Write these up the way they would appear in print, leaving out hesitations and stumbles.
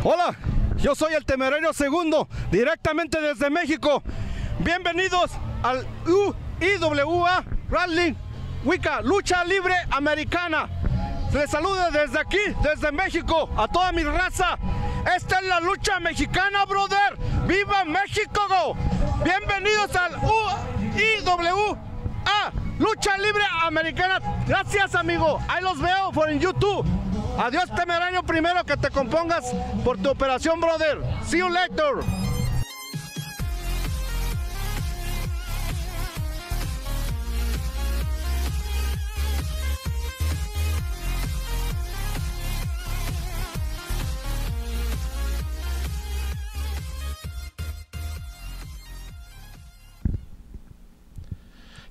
Hola, yo soy el Temerario Segundo, directamente desde México. Bienvenidos al UIWA Wrestling Wicca, Lucha Libre Americana. Les saludo desde aquí, desde México, a toda mi raza. Esta es la lucha mexicana, brother. ¡Viva México! Bienvenidos al UIWA Lucha Libre Americana. Gracias, amigo. Ahí los veo por en YouTube. Adiós, Temerario, primero que te compongas por tu operación, brother. See you later.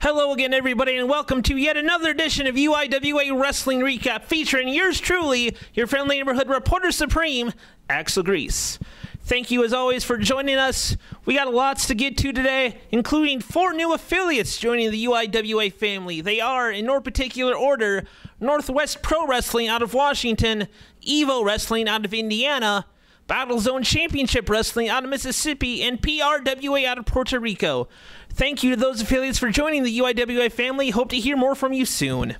Hello again, everybody, and welcome to yet another edition of UIWA Wrestling Recap, featuring yours truly, your friendly neighborhood reporter supreme, Axel Grease. Thank you, as always, for joining us. We got lots to get to today, including 4 new affiliates joining the UIWA family. They are, in no particular order, Northwest Pro Wrestling out of Washington, Evo Wrestling out of Indiana, Battle Zone Championship Wrestling out of Mississippi, and PRWA out of Puerto Rico. Thank you to those affiliates for joining the UIWA family. Hope to hear more from you soon.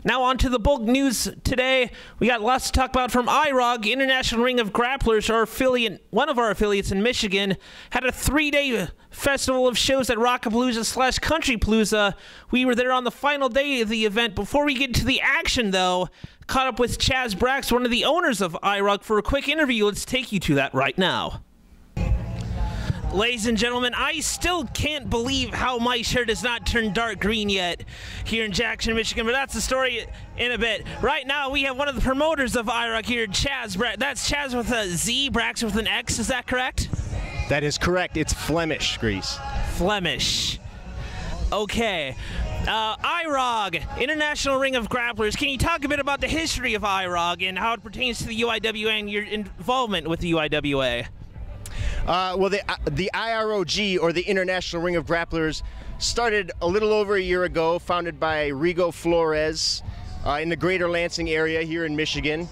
Now on to the bulk news today. We got lots to talk about from IROG, International Ring of Grapplers, our affiliate, one of our affiliates in Michigan, had a 3-day festival of shows at Rockapalooza / Countrypalooza. We were there on the final day of the event. Before we get to the action, though, caught up with Chaz Brax, one of the owners of IROG, for a quick interview. Let's take you to that right now. Ladies and gentlemen, I still can't believe how my shirt has not turned dark green yet here in Jackson, Michigan, but that's the story in a bit. Right now, we have one of the promoters of IROG here, Chaz Brax. That's Chaz with a Z, Brax with an X, is that correct? That is correct. It's Flemish, Grease. Flemish. Okay. IROG, International Ring of Grapplers. Can you talk a bit about the history of IROG and how it pertains to the UIWA and your involvement with the UIWA? Well, the IROG, or the International Ring of Grapplers, started a little over a year ago, founded by Rigo Flores in the greater Lansing area here in Michigan.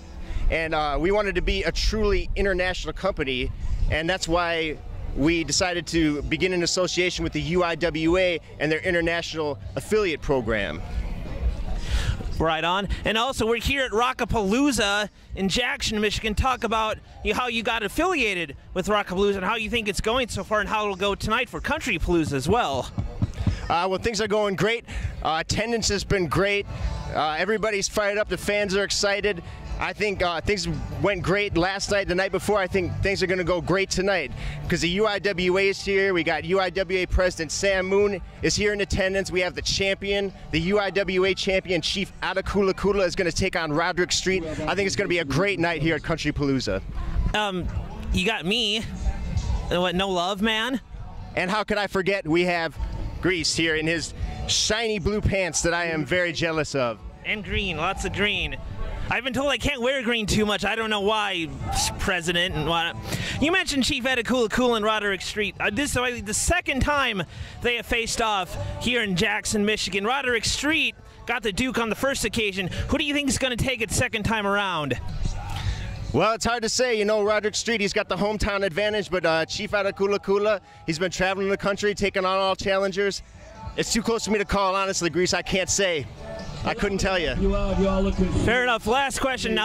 And we wanted to be a truly international company, and that's why we decided to begin an association with the UIWA and their international affiliate program. Right on. And also, we're here at Rockapalooza in Jackson, Michigan. Talk about how you got affiliated with Rockapalooza and how you think it's going so far and how it'll go tonight for Countrypalooza as well. Well, things are going great. Attendance has been great. Everybody's fired up. The fans are excited. I think things went great last night, the night before. I think things are going to go great tonight because the UIWA is here. We got UIWA President Sam Moon is here in attendance. We have the champion, the UIWA champion, Chief Atakula Kula, is going to take on Roderick Street. I think it's going to be a great night here at Countrypalooza. You got me. What, no love, man? And how could I forget, we have Grease here in his shiny blue pants that I am very jealous of. And green, lots of green. I've been told I can't wear green too much. I don't know why, President, and whatnot. You mentioned Chief Atakula Kula and Roderick Street. This is the second time they have faced off here in Jackson, Michigan. Roderick Street got the Duke on the first occasion. Who do you think is going to take it second time around? Well, it's hard to say. You know, Roderick Street, he's got the hometown advantage, but Chief Atakula Kula, he's been traveling the country, taking on all challengers. It's too close for me to call, honestly, Grease. I can't say. I couldn't tell you. Fair enough. Last question.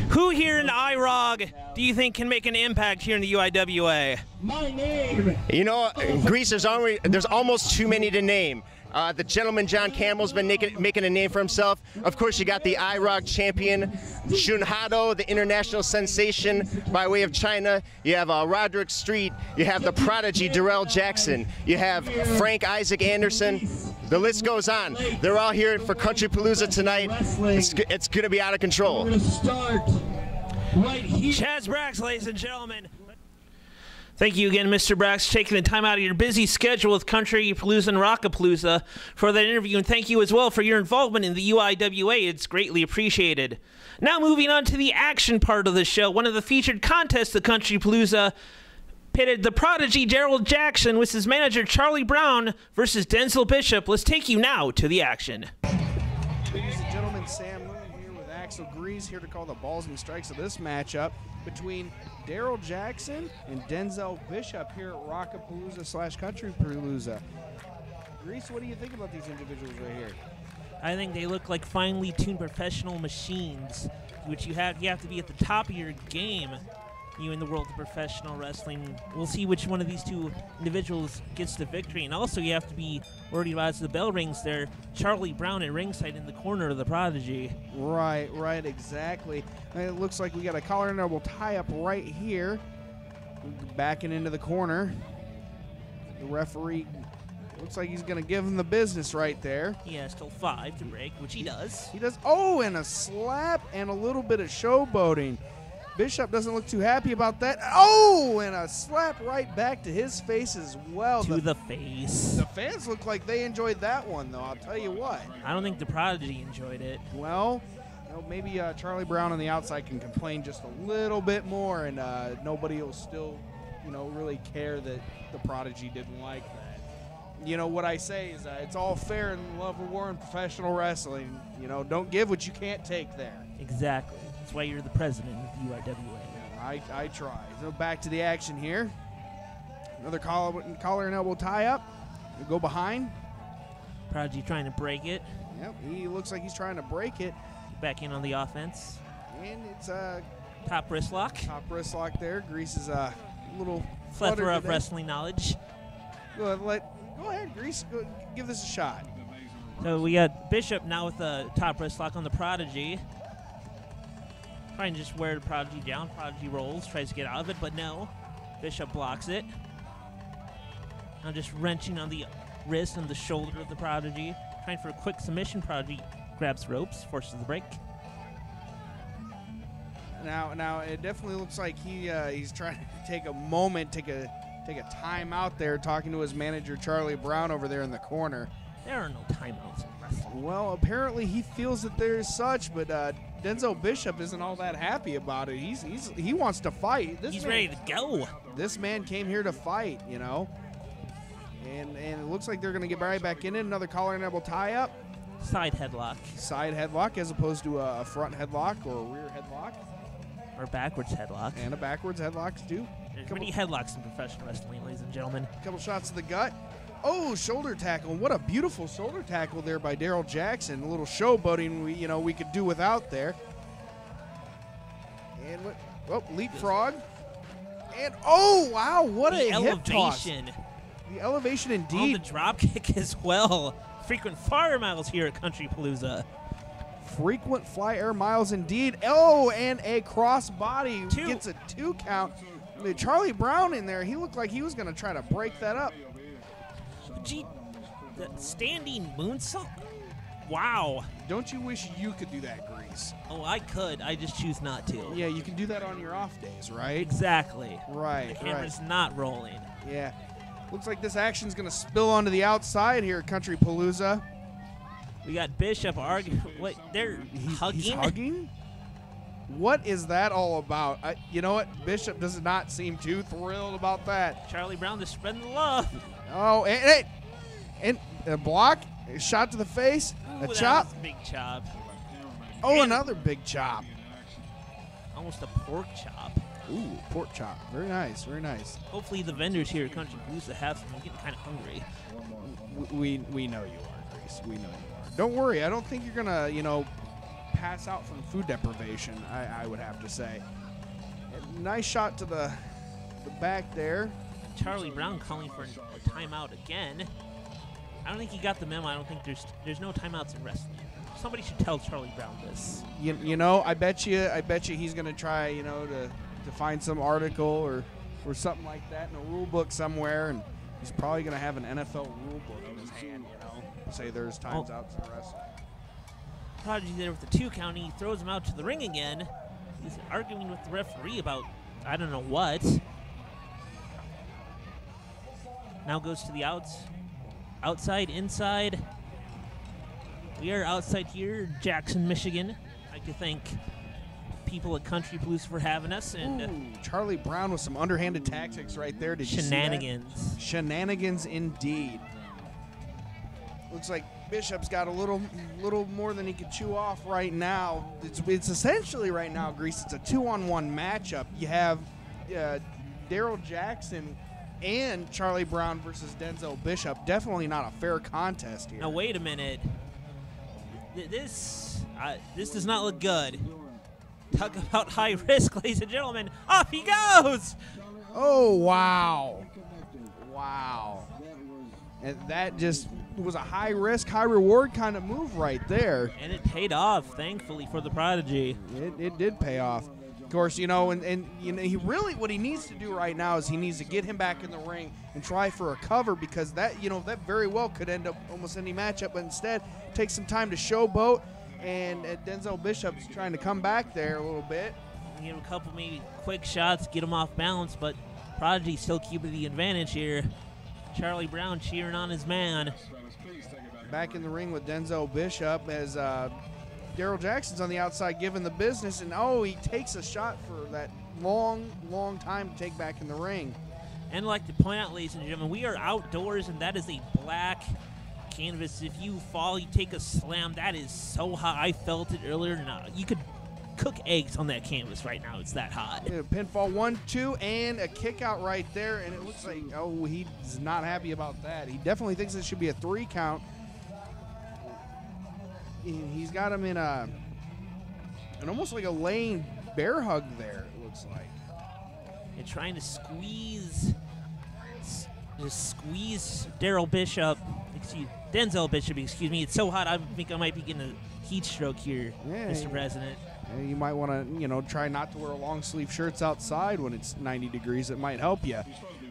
Who here in IROG do you think can make an impact here in the UIWA? My name. You know, Grease, there's almost too many to name. The gentleman John Campbell's been making a name for himself. Of course, you got the IROG champion, Shun Hado, the international sensation by way of China. You have Roderick Street. You have the prodigy, Darrell Jackson. You have Frank Isaac Anderson. The list goes on. They're all here for Countrypalooza tonight. It's going to be out of control. Chaz Brax, ladies and gentlemen. Thank you again, Mr. Brax, taking the time out of your busy schedule with Countrypalooza and Rockapalooza for that interview. And thank you as well for your involvement in the UIWA. It's greatly appreciated. Now moving on to the action part of the show. One of the featured contests at Countrypalooza pitted the prodigy Darrell Jackson with his manager Charlie Brown versus Denzel Bishop. Let's take you now to the action. Ladies and gentlemen, Sam Moon here with Axel Grease here to call the balls and strikes of this matchup between Daryl Jackson and Denzel Bishop here at Rockapalooza/Countrypalooza. Grease, what do you think about these individuals right here? I think they look like finely tuned professional machines, which you have to be at the top of your game. You in the world of professional wrestling. We'll see which one of these two individuals gets the victory. And also you have to be worried about, as the bell rings there, Charlie Brown at ringside in the corner of the Prodigy. Right, exactly. And it looks like we got a collar and elbow tie up right here. Backing into the corner. The referee looks like he's going to give him the business right there. He has till 5 to break, which he does. He does. Oh, and a slap and a little bit of showboating. Bishop doesn't look too happy about that. Oh, and a slap right back to his face as well. To the face. The fans look like they enjoyed that one, though, I'll tell you what. I don't think the Prodigy enjoyed it. Well, maybe Charlie Brown on the outside can complain just a little bit more, and nobody will still, really care that the Prodigy didn't like that. What I say is it's all fair in the love of war and professional wrestling. Don't give what you can't take there. Exactly. That's why you're the president of the UIWA. I try. So back to the action here. Another collar and elbow tie up. We go behind. Prodigy trying to break it. Yep, he looks like he's trying to break it. Back in on the offense. And it's top wrist lock. Top wrist lock there. Grease is a little plethora of wrestling knowledge. Go ahead, Grease. Go, give this a shot. So we got Bishop now with the top wrist lock on the Prodigy. Trying to just wear the Prodigy down. Prodigy rolls, tries to get out of it, but no. Bishop blocks it. Now just wrenching on the wrist and the shoulder of the Prodigy. Trying for a quick submission. Prodigy grabs ropes, forces the break. Now it definitely looks like he's trying to take a moment, take a time out there, talking to his manager Charlie Brown over there in the corner. There are no timeouts in wrestling. Well, apparently he feels that there is such, but Denzel Bishop isn't all that happy about it. He wants to fight. He's ready to go. This man came here to fight, And it looks like they're going to get right back in it. Another collar and elbow tie up. Side headlock. Side headlock as opposed to a front headlock or a rear headlock. Or backwards headlock. And a backwards headlock too. There's many headlocks in professional wrestling, ladies and gentlemen. A couple shots to the gut. Oh, shoulder tackle. What a beautiful shoulder tackle there by Daryl Jackson. A little showboating we could do without there. And leapfrog. And oh, wow, what a hip toss. The elevation indeed. On the drop kick as well. Frequent flyer miles here at Countrypalooza. Frequent fly air miles indeed. Oh, and a cross body. Gets a 2 count. Charlie Brown in there, he looked like he was going to try to break that up. Gee, the standing moonsault? Wow. Don't you wish you could do that, Grease? Oh, I could. I just choose not to. Yeah, you can do that on your off days, right? Exactly. Right. The camera's not rolling. Yeah. Looks like this action's going to spill onto the outside here at Countrypalooza. We got Bishop arguing. Wait, he's hugging? He's hugging? What is that all about? You know what? Bishop does not seem too thrilled about that. Charlie Brown just spreading the love. Oh, and a block, a shot to the face, a chop. That was a big chop. Oh, and another big chop. Almost a pork chop. Ooh, pork chop. Very nice, very nice. Hopefully the vendors here at Countrypalooza have some. I'm getting kind of hungry. We know you are, Grace. We know you are. Don't worry. I don't think you're going to, pass out from food deprivation, I would have to say. Nice shot to the back there. Charlie Brown calling for a timeout again. I don't think he got the memo. I don't think there's no timeouts in wrestling. Somebody should tell Charlie Brown this. I bet you he's going to try, to find some article or something like that in a rule book somewhere, and he's probably going to have an NFL rule book in his hand, say there's times outs in wrestling. Prodigy there with the 2 count. He throws him out to the ring again. He's arguing with the referee about I don't know what. Now goes to the outside, inside. We are outside here, Jackson, Michigan. I'd like to thank people at Countrypalooza for having us. And Charlie Brown with some underhanded tactics right there. Did you see that? Shenanigans. Shenanigans indeed. Looks like Bishop's got a little more than he can chew off right now. It's essentially right now, Grease, it's a 2-on-1 matchup. You have Daryl Jackson and Charlie Brown versus Denzel Bishop. Definitely not a fair contest here. Now, wait a minute. This does not look good. Talk about high risk, ladies and gentlemen. Off he goes! Oh, wow. Wow. And that just was a high risk, high reward kind of move right there. And it paid off, thankfully, for the Prodigy. It did pay off. Of course, you know, and you know, he really, what he needs to do right now is he needs to get him back in the ring and try for a cover, because that, you know, that very well could end up almost any matchup, but instead take some time to showboat, and Denzel Bishop's trying to come back there a little bit. Give him a couple maybe quick shots, get him off balance, but Prodigy still keeping the advantage here. Charlie Brown cheering on his man. Back in the ring with Denzel Bishop as Daryl Jackson's on the outside giving the business, and he takes a shot for that long time to take back in the ring. And I'd like to point out, ladies and gentlemen, we are outdoors, and that is a black canvas. If you fall, you take a slam. That is so hot. I felt it earlier. Now you could cook eggs on that canvas right now. It's that hot. Yeah, pinfall 1-2 and a kick out right there, and it looks like he's not happy about that. He definitely thinks it should be a 3 count. He's got him in almost like a laying bear hug there, it looks like. And trying to squeeze Denzel Bishop, excuse me. It's so hot, I think I might be getting a heat stroke here, Mr. President. You might want to, try not to wear long sleeve shirts outside when it's 90 degrees. It might help you.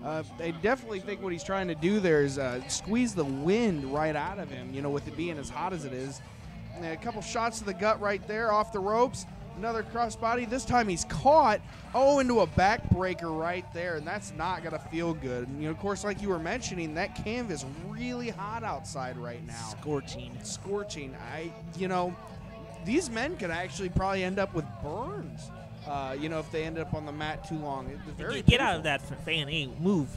I definitely think what he's trying to do there is squeeze the wind right out of him, with it being as hot as it is. And a couple shots to the gut right there off the ropes. Another crossbody. This time he's caught. Into a backbreaker right there, and that's not going to feel good. And, of course, like you were mentioning, that canvas really hot outside right now. Scorching. These men could actually probably end up with burns, if they ended up on the mat too long. Get out of that, fan. Hey, move.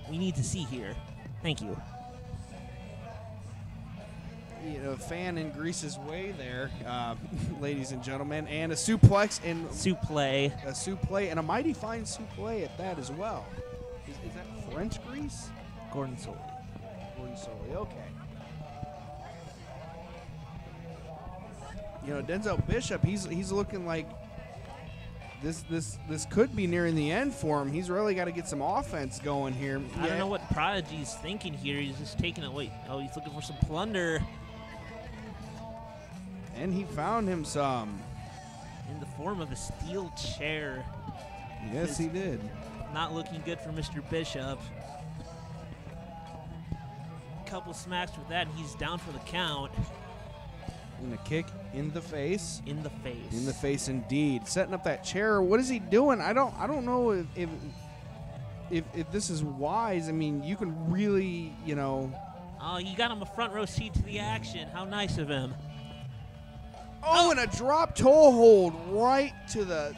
We need to see here. Thank you. Fan in Grease's way there, ladies and gentlemen, and a suplex and a suplex and a mighty fine suplex at that as well. Is that French Grease? Gordon Soley, okay. Denzel Bishop, he's looking like this could be nearing the end for him. He's really got to get some offense going here. I don't know what Prodigy's thinking here. He's just taking it. He's looking for some plunder. And he found him some. In the form of a steel chair. Yes, he did. Not looking good for Mr. Bishop. Couple smacks with that, and he's down for the count. And a kick in the face. In the face indeed. Setting up that chair. What is he doing? I don't know if this is wise. I mean, you can really, Oh, you got him a front row seat to the action. How nice of him. And a drop toe hold right to that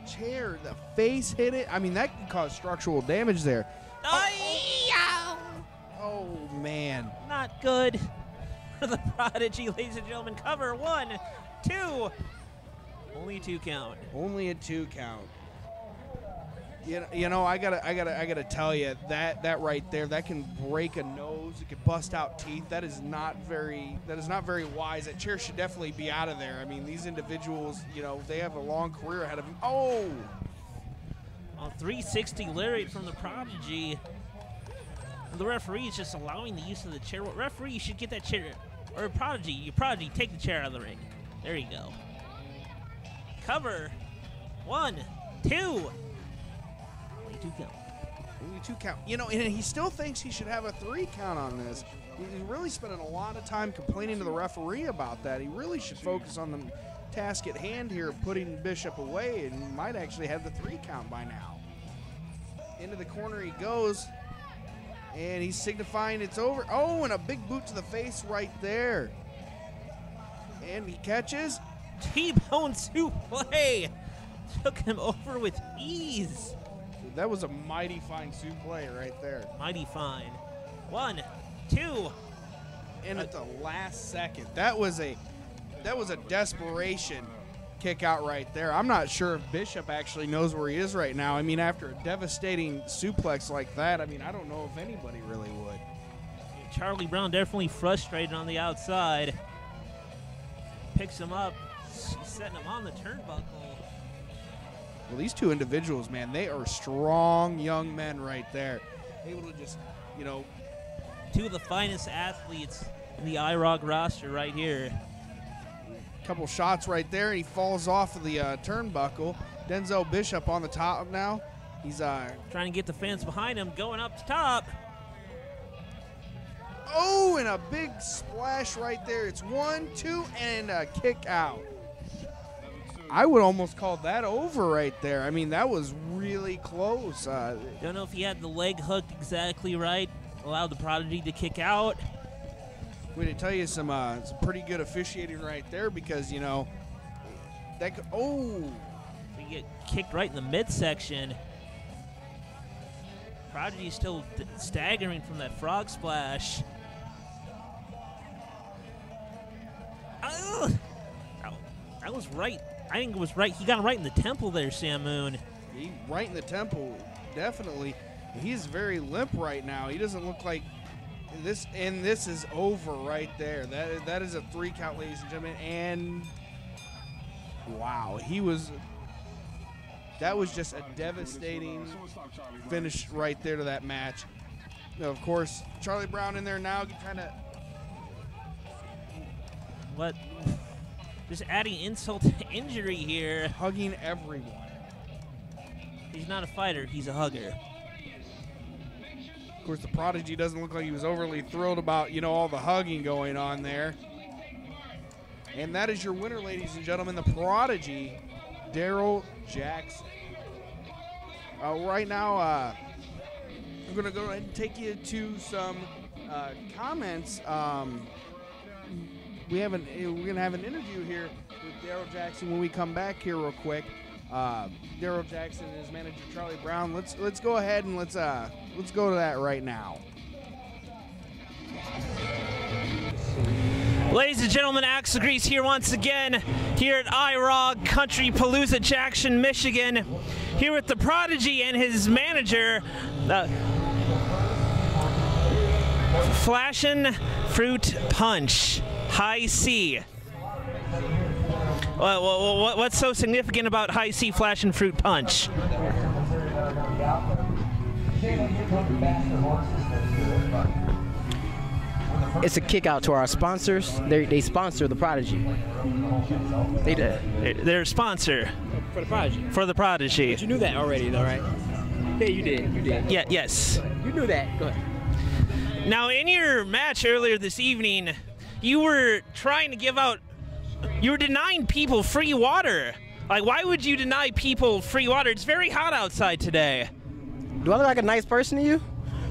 chair. The face hit it. I mean, that can cause structural damage there. Oh, man. Not good for the Prodigy, ladies and gentlemen. Cover 1, 2. Only a 2 count. Only a 2 count. I gotta tell you that right there, that can break a nose. It could bust out teeth. That is not very wise. That chair should definitely be out of there. I mean, these individuals, they have a long career ahead of them. Oh, 360 lariat from the Prodigy. The referee is just allowing the use of the chair. Referee, you should get that chair. Or Prodigy, take the chair out of the ring. There you go. Cover 1, 2. Only 2 count. Only 2 count. And he still thinks he should have a 3 count on this. He's really spending a lot of time complaining to the referee about that. He really should focus on the task at hand here, putting Bishop away, and might actually have the 3 count by now. Into the corner he goes. And he's signifying it's over. And a big boot to the face right there. And he catches. T-bone suplex. Took him over with ease. That was a mighty fine suplex right there. Mighty fine. 1, 2. in at the last second. That was a desperation kick out right there. I'm not sure if Bishop actually knows where he is right now. I mean, after a devastating suplex like that, I mean, I don't know if anybody really would. Charlie Brown definitely frustrated on the outside. Picks him up, setting him on the turnbuckle. Well, these two individuals, man, they are strong young men right there. Able to just, you know. Two of the finest athletes in the IROG roster right here. Couple shots right there, and he falls off of the turnbuckle. Denzel Bishop on the top now. He's trying to get the fans behind him, going up the top. Oh, and a big splash right there. It's 1, 2, and a kick out. I would almost call that over right there. I mean, that was really close. Don't know if he had the leg hooked exactly right, allowed the Prodigy to kick out. Way to tell you some pretty good officiating right there, because, you know, that could, oh. We get kicked right in the midsection. Prodigy still staggering from that frog splash. That was right. I think it was right. He got him right in the temple there, Sam Moon. Right in the temple, definitely. He's very limp right now. He doesn't look like this, and this is over right there. That is a 3 count, ladies and gentlemen. And wow, that was just a devastating finish right there to that match. Now, of course, Charlie Brown in there now, kind of. What? Just adding insult to injury here. Hugging everyone. He's not a fighter, he's a hugger. Of course, the Prodigy doesn't look like he was overly thrilled about, you know, all the hugging going on there. And that is your winner, ladies and gentlemen, the Prodigy, Daryl Jackson. Right now, I'm going to go ahead and take you to some comments. We're going to have an interview here with Daryl Jackson when we come back here real quick. Daryl Jackson and his manager Charlie Brown. Let's go ahead and let's go to that right now. Ladies and gentlemen, Axel Grease here once again here at IROG Country Palooza, Jackson, Michigan. Here with the Prodigy and his manager, Flashin' Fruit Punch, High C. What's so significant about High C Flashin' Fruit Punch? It's a kick out to our sponsors. They sponsor the Prodigy. They do. They're a sponsor. For the Prodigy. For the Prodigy. But you knew that already, though, right? Yeah, you did. You did. Yeah, yes. You knew that. Go ahead. Now, in your match earlier this evening, you were trying to give out, you were denying people free water. Like, why would you deny people free water? It's very hot outside today. Do I look like a nice person to you?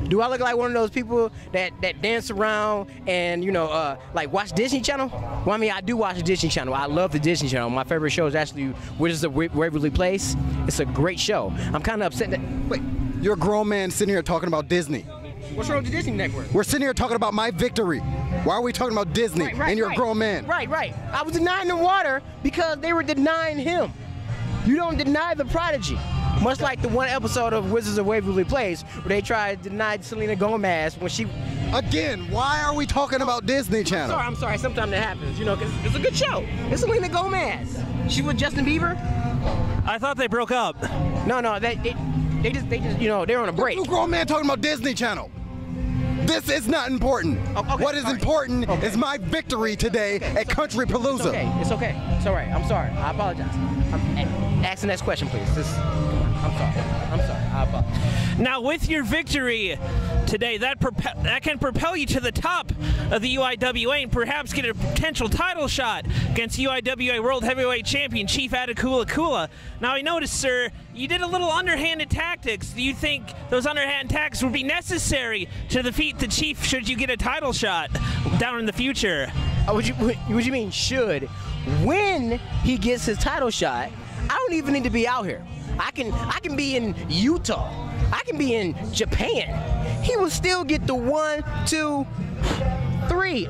Do I look like one of those people that dance around and, you know, like watch Disney Channel? Well, I mean, I do watch the Disney Channel. I love the Disney Channel. My favorite show is actually Wizards of Waverly Place. It's a great show. I'm kind of upset that, wait, you're a grown man sitting here talking about Disney. What's wrong with the Disney Network? We're sitting here talking about my victory. Why are we talking about Disney? And you're a grown man. Right. I was denying the water because they were denying him. You don't deny the Prodigy. Much like the one episode of Wizards of Waverly Place where they tried to deny Selena Gomez when she... Again, why are we talking about Disney Channel? I'm sorry. Sometimes that happens, you know, because it's a good show. It's Selena Gomez. She with Justin Bieber. I thought they broke up. No, they just, you know, they're on a break. Two grown men talking about Disney Channel. This is not important. Okay, what is important is my victory today at Country Palooza. It's okay. It's all right. I'm sorry. I apologize. Ask the next question, please. I'm sorry. I apologize. Now, with your victory today, that can propel you to the top of the UIWA and perhaps get a potential title shot against UIWA World Heavyweight Champion Chief Adekula Kula. Now, I noticed, sir, you did a little underhanded tactics. Do you think those underhand tactics would be necessary to defeat the Chief should you get a title shot down in the future? What you mean should? When he gets his title shot, I don't even need to be out here. I can be in Utah. I can be in Japan. He will still get the 1, 2, 3.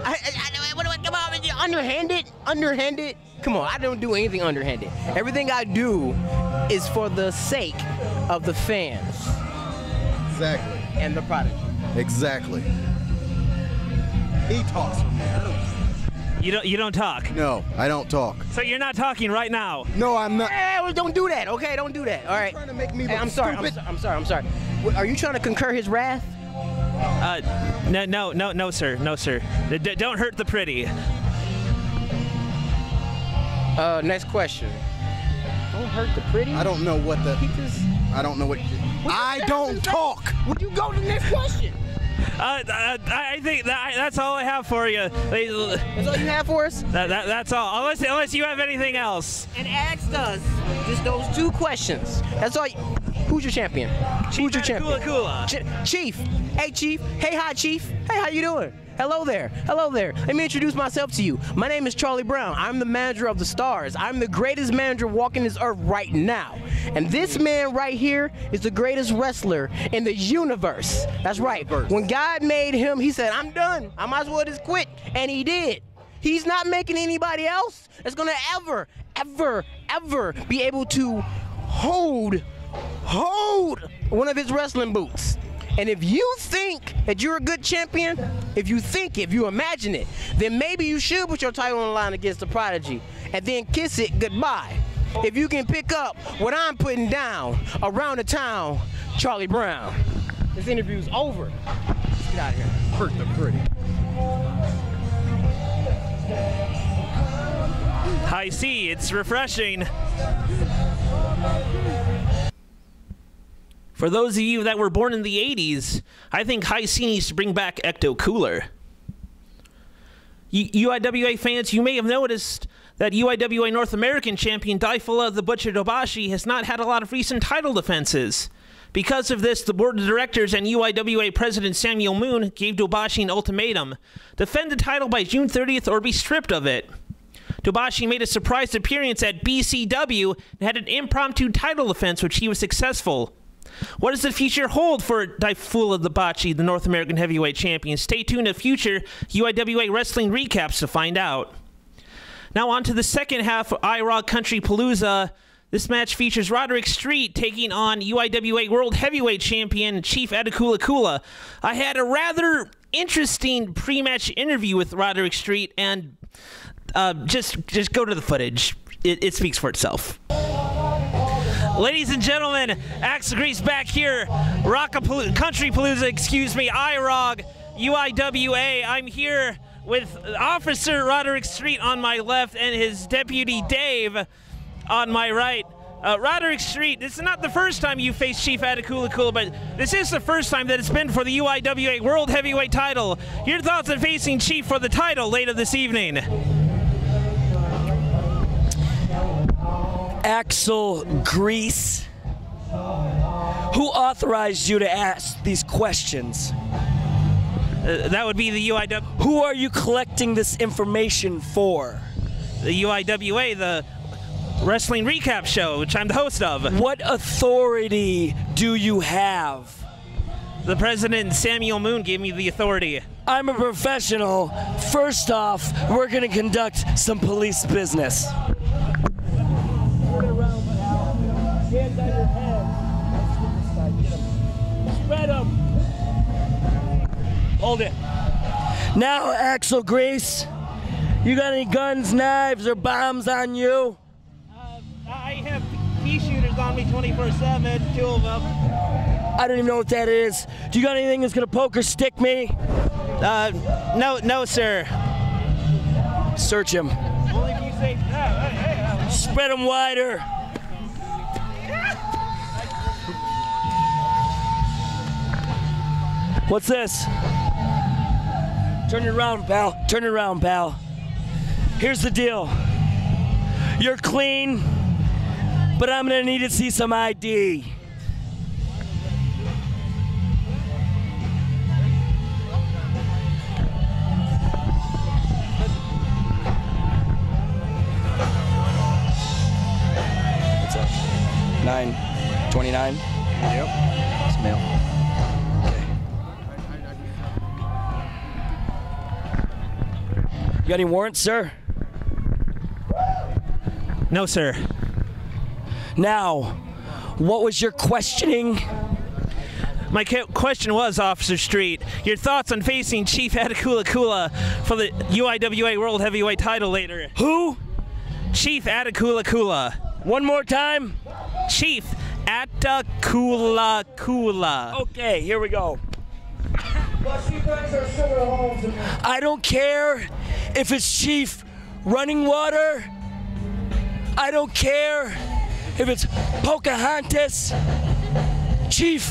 Come on, underhanded. Come on, I don't do anything underhanded. Everything I do is for the sake of the fans. Exactly. And the prodigy. Exactly. He talks for me. You don't talk. No, I don't talk. So you're not talking right now. No, I'm not. Hey, well, don't do that, okay? Don't do that. All right. Trying to make me Hey, look I'm sorry. stupid. I'm sorry. Are you trying to concur his wrath? No, sir. No, sir. Don't hurt the pretty. Next question. Don't hurt the pretty. I don't know what the. I don't know what. I don't talk. Would you go to the next question? I think that's all I have for you. That's all you have for us? That's all. Unless you have anything else. And asked us just those 2 questions. That's all. Who's your champion? Who's your champion? Chief. Hey, Chief. Hey, hi, Chief. Hey, how you doing? Hello there. Let me introduce myself to you. My name is Charlie Brown. I'm the manager of the Stars. I'm the greatest manager walking this earth right now. And this man right here is the greatest wrestler in the universe. That's right. When God made him, he said, I'm done. I might as well just quit. And he did. He's not making anybody else that's going to ever be able to hold one of his wrestling boots. And if you think that you're a good champion, if you imagine it, then maybe you should put your title on the line against the Prodigy and then kiss it goodbye. If you can pick up what I'm putting down around the town, Charlie Brown. This interview's over. Let's get out of here. Hurt the pretty. I see. It's refreshing. For those of you that were born in the 80s, I think High C needs to bring back Ecto Cooler. UIWA fans, you may have noticed that UIWA North American champion Daifula the Butcher Dobashi has not had a lot of recent title defenses. Because of this, the board of directors and UIWA president Samuel Moon gave Dobashi an ultimatum: defend the title by June 30th or be stripped of it. Dobashi made a surprise appearance at BCW and had an impromptu title defense, which he was successful. What does the future hold for Daifula the Bocce, the North American Heavyweight Champion? Stay tuned to future UIWA Wrestling recaps to find out. Now on to the second half of IROC Country Palooza. This match features Roderick Street taking on UIWA World Heavyweight Champion Chief Adekula Kula. I had a rather interesting pre-match interview with Roderick Street, and just go to the footage. It speaks for itself. Ladies and gentlemen, Axel Grease back here, Country Palooza, IROG, UIWA. I'm here with Officer Roderick Street on my left and his deputy Dave on my right. Roderick Street, this is not the first time you faced Chief Adekula Kula, but this is the first time that it's been for the UIWA World Heavyweight title. Your thoughts on facing Chief for the title later this evening? Axel Grease, who authorized you to ask these questions? That would be the UIW. Who are you collecting this information for? The UIWA, the Wrestling Recap Show, which I'm the host of. What authority do you have? The President, Samuel Moon, gave me the authority. I'm a professional. First off, we're going to conduct some police business. Hands on your head. Spread them. Hold it. Now, Axel Grease, you got any guns, knives, or bombs on you? I have pea shooters on me 24/7, 2 of them. I don't even know what that is. Do you got anything that's gonna poke or stick me? No, sir. Search him. Only if you say no. Spread them wider. What's this? Turn it around, pal. Turn it around, pal. Here's the deal. You're clean, but I'm gonna need to see some ID. What's up? 929? Yep. It's male. Okay. You got any warrants, sir? No, sir. Now, what was your questioning? My question was, Officer Street, your thoughts on facing Chief Atakula Kula for the UIWA World Heavyweight title later? Who? Chief Atakula Kula. One more time. Chief Atakula Kula. Okay, here we go. I don't care if it's Chief Running Water. I don't care if it's Pocahontas. Chief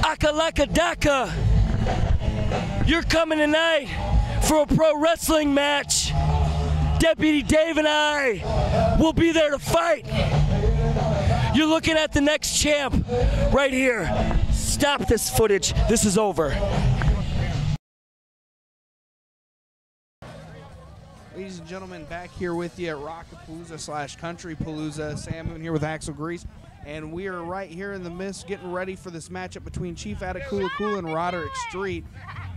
Akalakadaka. You're coming tonight for a pro wrestling match. Deputy Dave and I will be there to fight. You're looking at the next champ right here. Stop this footage. This is over. Ladies and gentlemen, back here with you at Rockapalooza / Countrypalooza. Sam Moon here with Axel Grease. And we are right here in the midst getting ready for this matchup between Chief Atakula Kula and Roderick Street.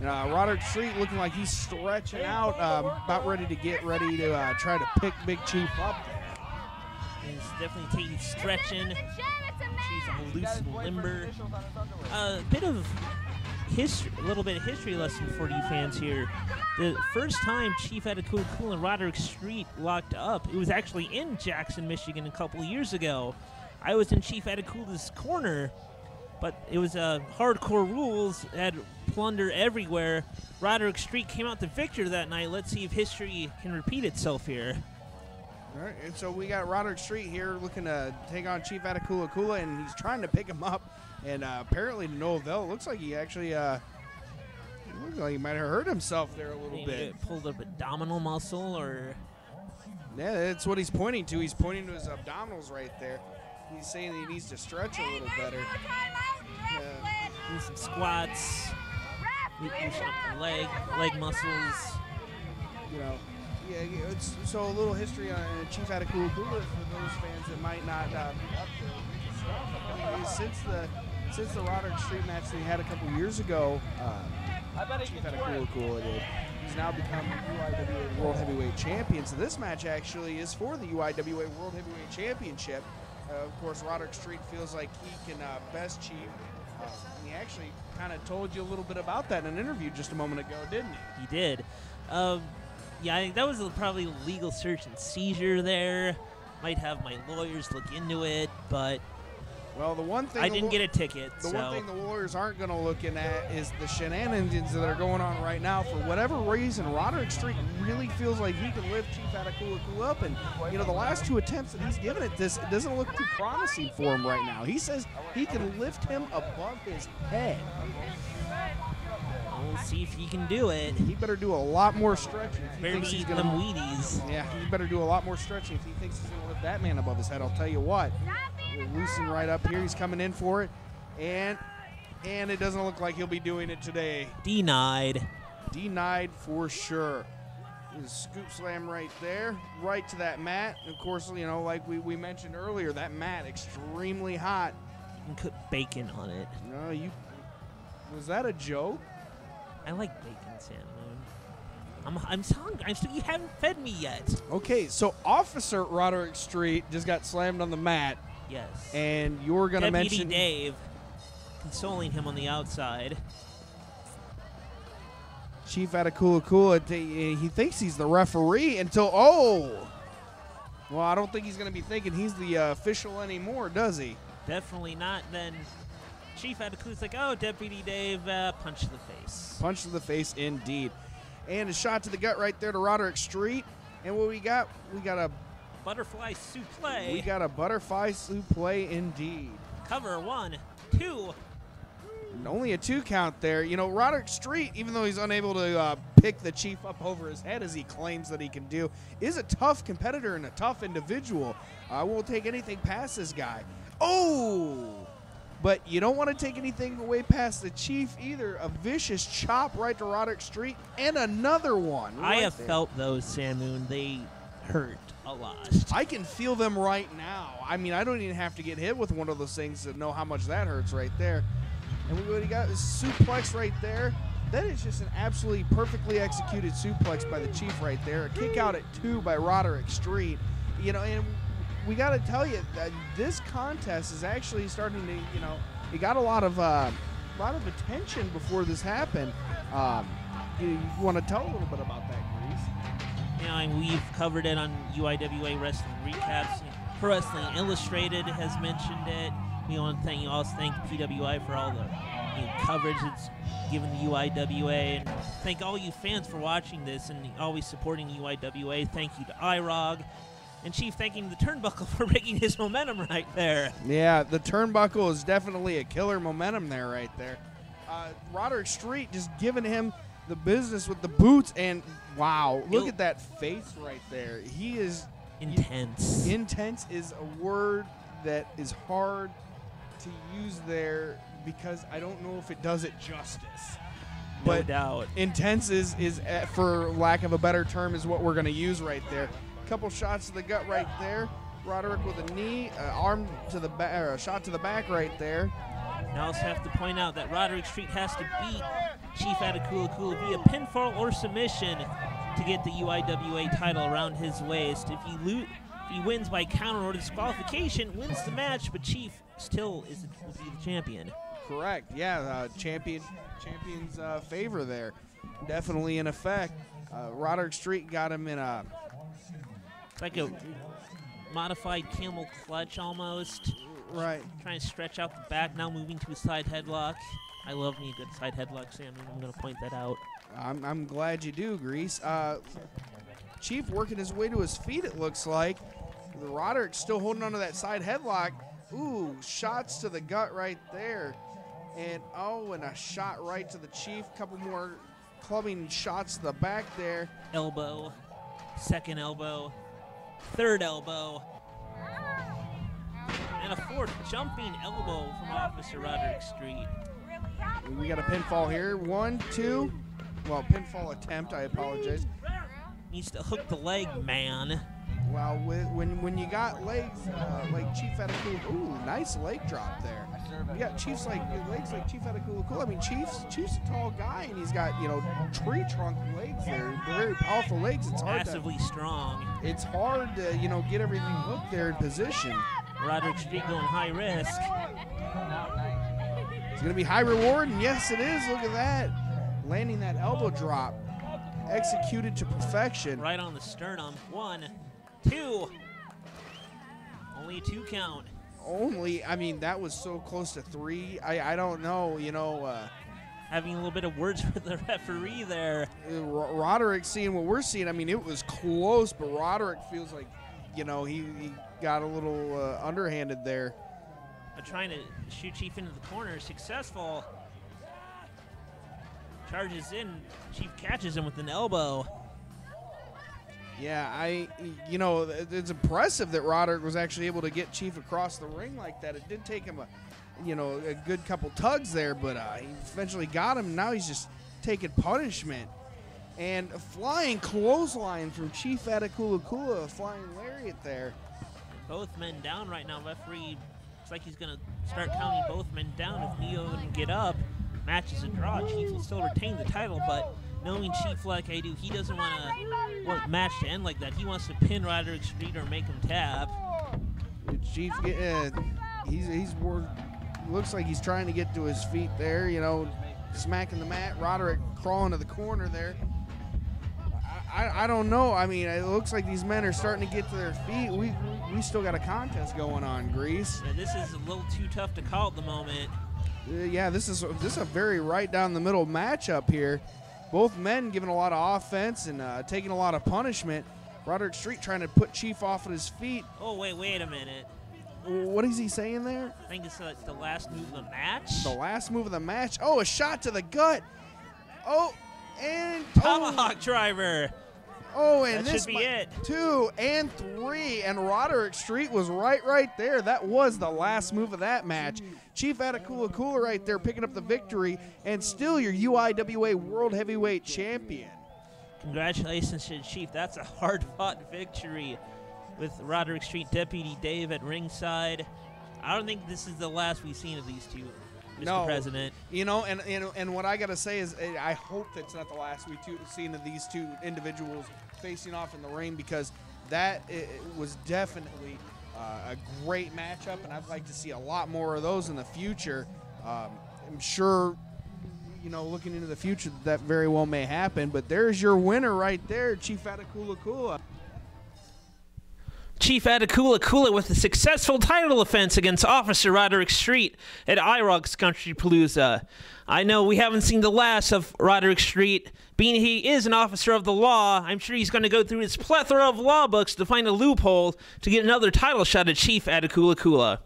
Roderick Street looking like he's stretching out, about ready to try to pick Big Chief up. He's definitely stretching. She's all loose and limber. A little bit of history lesson for you fans here. The first time Chief Atakula Kula and Roderick Street locked up, it was actually in Jackson, Michigan a couple of years ago. I was in Chief Atakula's corner, but it was hardcore rules, had plunder everywhere. Roderick Street came out the victor that night. Let's see if history can repeat itself here. All right, and so we got Roderick Street here looking to take on Chief Atakula Kula, and he's trying to pick him up, and apparently to no avail. It looks like he actually looks like he might have hurt himself there a little bit. Pulled up abdominal muscle, or... Yeah, that's what he's pointing to. He's pointing to his abdominals right there. He's saying he needs to stretch a little better. Do some squats, do some leg muscles. You know, so a little history on Chief Atakula Kula for those fans that might not be up to stuff. I mean, since the Roderick Street match that he had a couple years ago, Chief Atakula Kula did. He's now become UIWA World Heavyweight Champion. So this match actually is for the UIWA World Heavyweight Championship. Of course, Roderick Street feels like he can best Chief. He actually kind of told you a little bit about that in an interview just a moment ago, didn't he? He did. Yeah, I think that was probably legal search and seizure there. Might have my lawyers look into it, but well, the one thing I didn't get a ticket. One thing the lawyers aren't going to look at is the shenanigans that are going on right now. For whatever reason, Roderick Street really feels like he can lift Chief Atakula Kula up, and you know the last two attempts that he's given at this, it doesn't look too promising for him right now. He says he can lift him above his head. We'll see if he can do it. He better do a lot more stretching. Better be eating them Wheaties. Yeah, he better do a lot more stretching if he thinks he's going to lift that man above his head. I'll tell you what. We're loosening right up here. He's coming in for it. And it doesn't look like he'll be doing it today. Denied. Denied for sure. There's a scoop slam right there, right to that mat. And of course, you know, like we mentioned earlier, that mat extremely hot. You can cook bacon on it. No, was that a joke? I like bacon, Sam Moon. I'm hungry. You haven't fed me yet. Okay, so Officer Roderick Street just got slammed on the mat. Yes. And you're going to mention... Deputy Dave consoling him on the outside. Chief Atakula Kula, he thinks he's the referee until... Oh! Well, I don't think he's going to be thinking he's the official anymore, does he? Definitely not. Then Chief Atakula's like, oh, Deputy Dave, punch to the face. Punch to the face, indeed. And a shot to the gut right there to Roderick Street. And what we got? We got a... Butterfly suplex. We got a butterfly suplex indeed. Cover 1, 2. And only a 2 count there. You know, Roderick Street, even though he's unable to pick the Chief up over his head as he claims that he can do, is a tough competitor and a tough individual. Won't take anything past this guy. Oh! But you don't want to take anything away past the Chief either. A vicious chop right to Roderick Street and another one. I have felt those, Sam Moon. They hurt a lot. I can feel them right now. I mean, I don't even have to get hit with one of those things to know how much that hurts right there. And what we got is suplex right there. That is just an absolutely perfectly executed suplex by the Chief right there. A kick out at 2 by Roderick Street. You know, and we got to tell you that this contest is actually starting to, you know, it got a lot of attention before this happened. You want to tell a little bit about that, Grease? You know, and we've covered it on UIWA Wrestling Recaps. Pro Wrestling Illustrated has mentioned it. We want to also thank PWI for all the coverage it's given the UIWA, and thank all you fans for watching this and always supporting UIWA. Thank you to IROG. And Chief, thanking the turnbuckle for breaking his momentum right there. Yeah, the turnbuckle is definitely a killer momentum there right there. Roderick Street just giving him the business with the boots, and wow, look at that face right there. He is intense. Intense is a word that is hard to use there because I don't know if it does it justice. No doubt. Intense is for lack of a better term, is what we're going to use right there. Couple shots to the gut right there. Roderick with a knee, arm to the back, or a shot to the back right there. I also have to point out that Roderick Street has to beat Chief Atakula Kula via pinfall or submission to get the UIWA title around his waist. If he wins by counter or disqualification, wins the match, but Chief still will be the champion. Correct. Yeah, champion's favor there, definitely in effect. Roderick Street got him in a. It's like a modified camel clutch almost. Right. Trying to stretch out the back, now moving to a side headlock. I love me a good side headlock, Sam. I'm going to point that out. I'm glad you do, Grease. Chief working his way to his feet, it looks like. Roderick still holding onto that side headlock. Ooh, shots to the gut right there. And a shot right to the Chief. Couple more clubbing shots to the back there. Elbow, second elbow, third elbow, and a fourth jumping elbow from Officer Roderick Street. We got a pinfall here. 1, 2. Well, pinfall attempt, I apologize. Needs to hook the leg, man. Well, when you got legs like Chief Atakula, ooh, nice leg drop there. You got Chief's legs like Chief Atakula. I mean, Chief's a tall guy, and he's got tree trunk legs there, very powerful legs. It's hard massively strong. It's hard to get everything hooked there in position. Roderick Street going high risk. It's gonna be high reward, and yes, it is. Look at that, landing that elbow drop, executed to perfection. Right on the sternum. 1, 2. Only a 2 count. I mean, that was so close to 3. I don't know, having a little bit of words with the referee there. Roderick seeing what we're seeing, I mean, it was close, but Roderick feels like, he got a little underhanded there. Trying to shoot Chief into the corner, successful. Charges in, Chief catches him with an elbow. Yeah, it's impressive that Roderick was actually able to get Chief across the ring like that. It did take him a good couple tugs there, but he eventually got him. Now he's just taking punishment. And a flying clothesline from Chief Atakula Kula, a flying lariat there. Both men down right now. Referee looks like he's going to start counting both men down. If Neo doesn't get up, match is a draw. Chief will still retain the title, but knowing Chief like I do, he doesn't want the match to end like that. He wants to pin Roderick Street or make him tap. Chief, he's more, looks like he's trying to get to his feet there, smacking the mat. Roderick crawling to the corner there. I don't know. I mean, it looks like these men are starting to get to their feet. We still got a contest going on, Grease. Yeah, this is a little too tough to call at the moment. Yeah, this is a very right down the middle matchup here. Both men giving a lot of offense and taking a lot of punishment. Roderick Street trying to put Chief off of his feet. Oh, wait a minute. What is he saying there? I think it's the last move of the match. The last move of the match. Oh, a shot to the gut. Oh, and tomahawk driver. Oh, and that this should be it. 2 and 3, and Roderick Street was right there. That was the last move of that match. Chief Atakula Kula right there picking up the victory, and still your UIWA World Heavyweight Champion. Congratulations to Chief. That's a hard-fought victory with Roderick Street Deputy Dave at ringside. I don't think this is the last we've seen of these two. Mr. President. You know, and what I got to say is I hope that's not the last we've seen of these two individuals facing off in the ring, because that was definitely a great matchup, and I'd like to see a lot more of those in the future. I'm sure, you know, looking into the future, that very well may happen, but there's your winner right there, Chief Atakula Kula. Chief Atakula Kula with a successful title defense against Officer Roderick Street at IROG's Country Palooza. I know we haven't seen the last of Roderick Street. Being he is an officer of the law, I'm sure he's going to go through his plethora of law books to find a loophole to get another title shot at Chief Atakula Kula.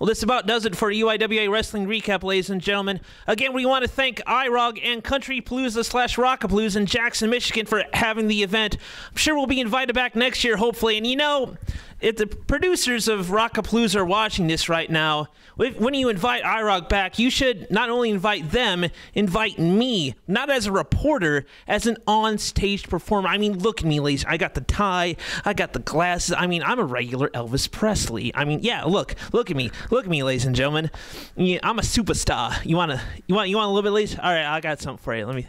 Well, this about does it for UIWA Wrestling Recap, ladies and gentlemen. Again, we want to thank IROG and Country Palooza / Rockapalooza in Jackson, Michigan for having the event. I'm sure we'll be invited back next year, hopefully. And you know, if the producers of Rockapalooza are watching this right now, when you invite IROG back, you should not only invite them, invite me, not as a reporter, as an on-stage performer. I mean, look at me, ladies. I got the tie. I got the glasses. I mean, I'm a regular Elvis Presley. I mean, yeah, look at me. Look at me, ladies and gentlemen. Yeah, I'm a superstar. You want a little bit, ladies? All right, I got something for you.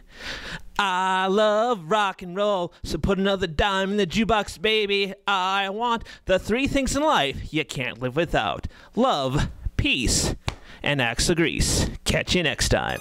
I love rock and roll, so put another dime in the jukebox, baby. I want the 3 things in life you can't live without: love, peace, and Axle Grease. Catch you next time.